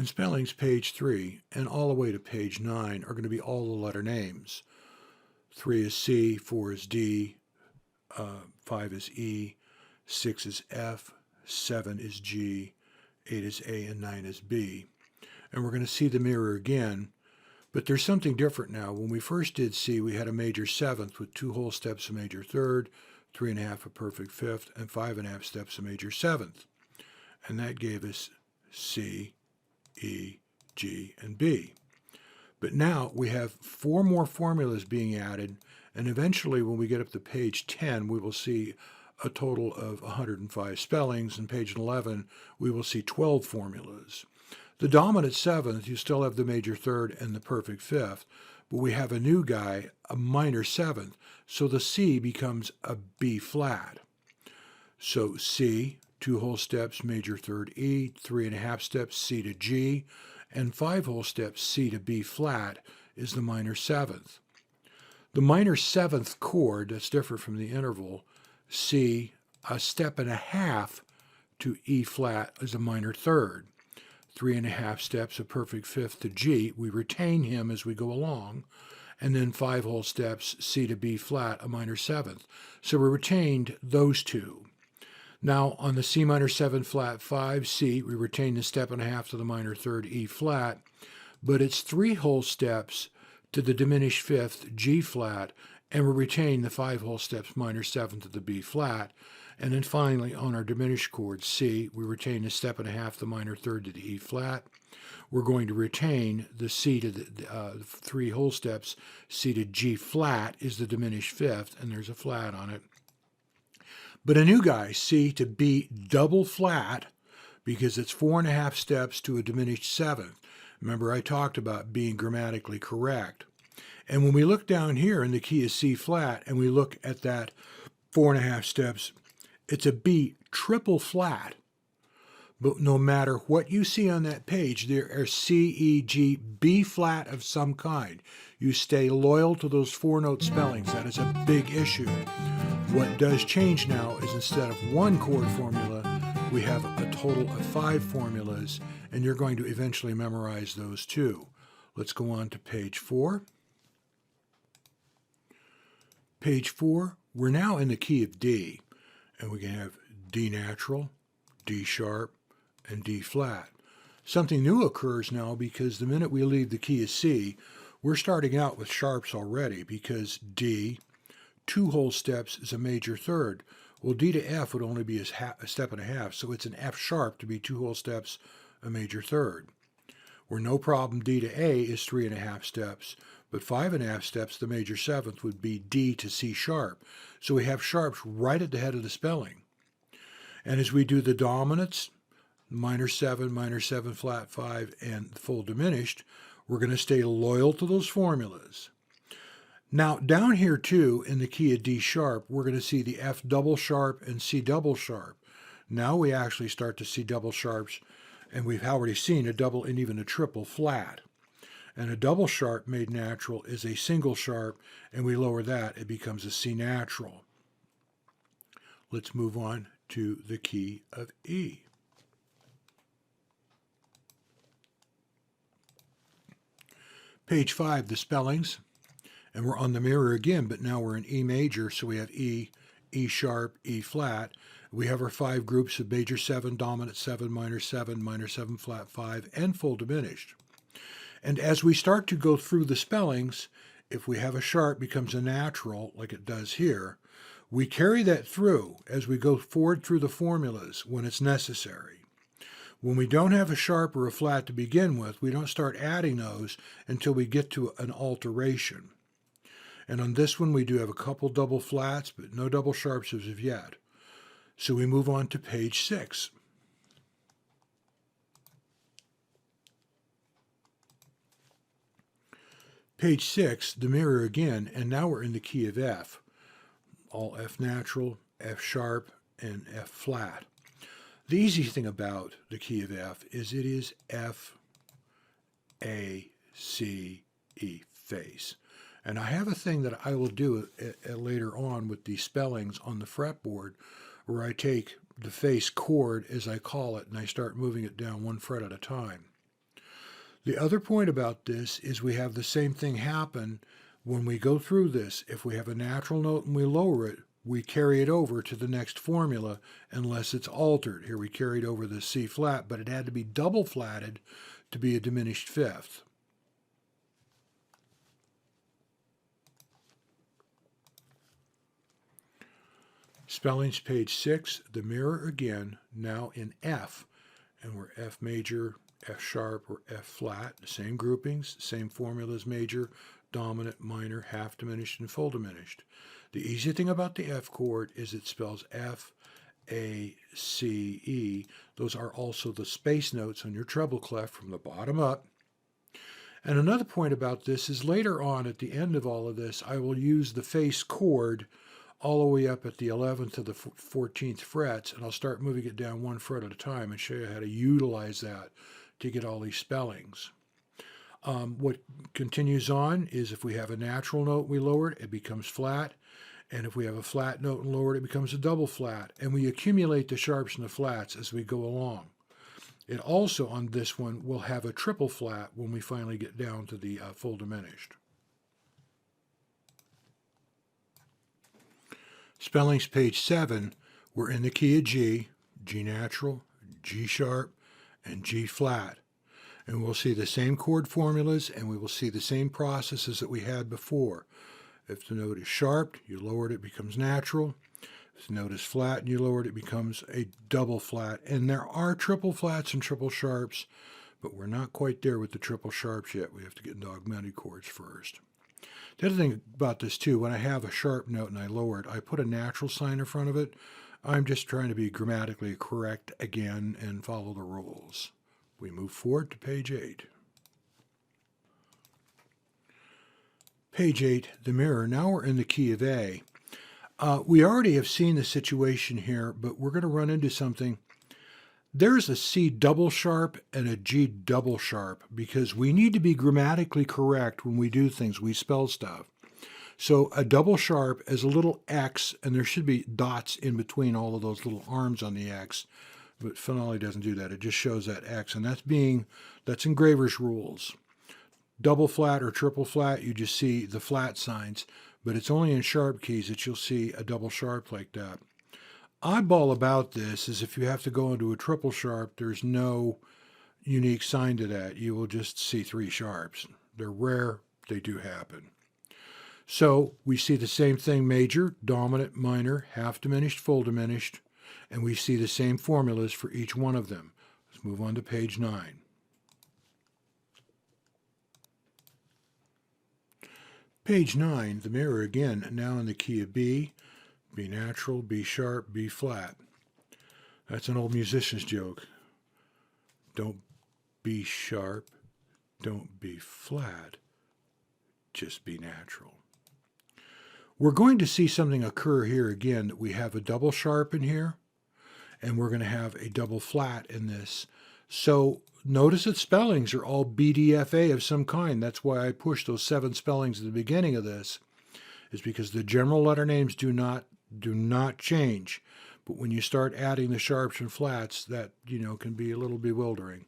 In spellings, page 3 and all the way to page 9 are going to be all the letter names. 3 is C, 4 is D, 5 is E, 6 is F, 7 is G, 8 is A, and 9 is B. And we're going to see the mirror again, but there's something different now. When we first did C, we had a major seventh with 2 whole steps a major third, 3.5 a perfect fifth, and 5.5 steps a major seventh. And that gave us C, E, G, and B. But now we have 4 more formulas being added, and eventually when we get up to page 10, we will see a total of 105 spellings, and page 11, we will see 12 formulas. The dominant seventh, you still have the major third and the perfect fifth, but we have a new guy, a minor seventh, so the C becomes a B flat. So C, 2 whole steps, major third E, 3.5 steps, C to G, and 5 whole steps, C to B flat, is the minor seventh. The minor seventh chord, that's different from the interval, C, a step and a half to E flat, is a minor third. 3.5 steps, a perfect fifth to G. We retain him as we go along. And then 5 whole steps, C to B flat, a minor seventh. So we retained those two. Now on the C minor 7 flat 5 C, we retain the step and a half to the minor third E flat, but it's 3 whole steps to the diminished fifth G flat, and we retain the 5 whole steps minor 7 to the B flat. And then finally on our diminished chord C, we retain the step and a half the minor third to the E flat. We're going to retain the C to the 3 whole steps, C to G flat is the diminished fifth, and there's a flat on it. But a new guy, C to B double flat, because it's 4.5 steps to a diminished seventh. Remember, I talked about being grammatically correct. And when we look down here and the key is C flat, and we look at that 4.5 steps, it's a B triple flat. But no matter what you see on that page, there are C, E, G, B flat of some kind. You stay loyal to those 4-note spellings. That is a big issue. What does change now is instead of 1 chord formula, we have a total of 5 formulas, and you're going to eventually memorize those too. Let's go on to page 4. Page 4, we're now in the key of D, and we can have D natural, D sharp, and D flat. Something new occurs now because the minute we leave the key of C, we're starting out with sharps already, because D, 2 whole steps, is a major third. Well, D to F would only be a step and a half, so it's an F sharp to be 2 whole steps, a major third. Where no problem D to A is 3.5 steps, but 5.5 steps, the major seventh, would be D to C sharp. So we have sharps right at the head of the spelling. And as we do the dominants, minor 7 flat 5, and full diminished, we're going to stay loyal to those formulas. Now down here too, in the key of D sharp, we're going to see the F double sharp and C double sharp. Now we actually start to see double sharps, and we've already seen a double and even a triple flat. And a double sharp made natural is a single sharp, and we lower that, it becomes a C natural. Let's move on to the key of E. Page 5, the spellings. And we're on the mirror again, but now we're in E major, so we have E, E sharp, E flat. We have our 5 groups of major 7, dominant 7, minor 7 flat 5, and full diminished. And as we start to go through the spellings, if we have a sharp becomes a natural, like it does here, we carry that through as we go forward through the formulas when it's necessary. When we don't have a sharp or a flat to begin with, we don't start adding those until we get to an alteration. And on this one, we do have a couple double flats, but no double sharps as of yet. So we move on to page 6. Page 6, the mirror again, and now we're in the key of F. All F natural, F sharp, and F flat. The easy thing about the key of F is it is F, A, C, E, face. And I have a thing that I will do later on with the spellings on the fretboard, where I take the face chord, as I call it, and I start moving it down 1 fret at a time. The other point about this is we have the same thing happen when we go through this. If we have a natural note and we lower it, we carry it over to the next formula unless it's altered. Here we carried over the C flat, but it had to be double flatted to be a diminished fifth. Spellings, page 6, the mirror again, now in F, and we're F major, F sharp, or F flat, the same groupings, same formulas: major, dominant, minor, half diminished, and full diminished. The easy thing about the F chord is it spells F, A, C, E. Those are also the space notes on your treble clef from the bottom up. And another point about this is later on at the end of all of this, I will use the face chord all the way up at the 11th to the 14th frets, and I'll start moving it down one fret at a time and show you how to utilize that to get all these spellings. What continues on is if we have a natural note we lower it, it becomes flat, and if we have a flat note and lower it, it becomes a double flat, and we accumulate the sharps and the flats as we go along. It also, on this one, will have a triple flat when we finally get down to the full diminished. Spellings, page 7, we're in the key of G, G natural, G sharp, and G flat. And we'll see the same chord formulas, and we will see the same processes that we had before. If the note is sharp, you lower it, it becomes natural. If the note is flat and you lower it, it becomes a double flat. And there are triple flats and triple sharps, but we're not quite there with the triple sharps yet. We have to get into augmented chords first. The other thing about this too, when I have a sharp note and I lower it, I put a natural sign in front of it. I'm just trying to be grammatically correct again and follow the rules. We move forward to page 8. Page 8, the mirror. Now we're in the key of A. We already have seen the situation here, but we're going to run into something. There's a C double sharp and a G double sharp because we need to be grammatically correct when we do things, we spell stuff. So a double sharp is a little X, and there should be dots in between all of those little arms on the X, but Phenolic doesn't do that. It just shows that X, and that's engraver's rules. Double flat or triple flat, you just see the flat signs, but it's only in sharp keys that you'll see a double sharp like that. Oddball about this is if you have to go into a triple sharp, there's no unique sign to that. You will just see three sharps. They're rare, they do happen. So we see the same thing: major, dominant, minor, half diminished, full diminished, and we see the same formulas for each one of them. Let's move on to page 9. Page 9, the mirror again, now in the key of B, B natural, B sharp, B flat. That's an old musician's joke. Don't be sharp, don't be flat, just be natural. We're going to see something occur here again, that we have a double sharp in here, and we're going to have a double flat in this. So notice that spellings are all BDFA of some kind. That's why I pushed those 7 spellings at the beginning of this, is because the general letter names do not change. But when you start adding the sharps and flats, that, can be a little bewildering.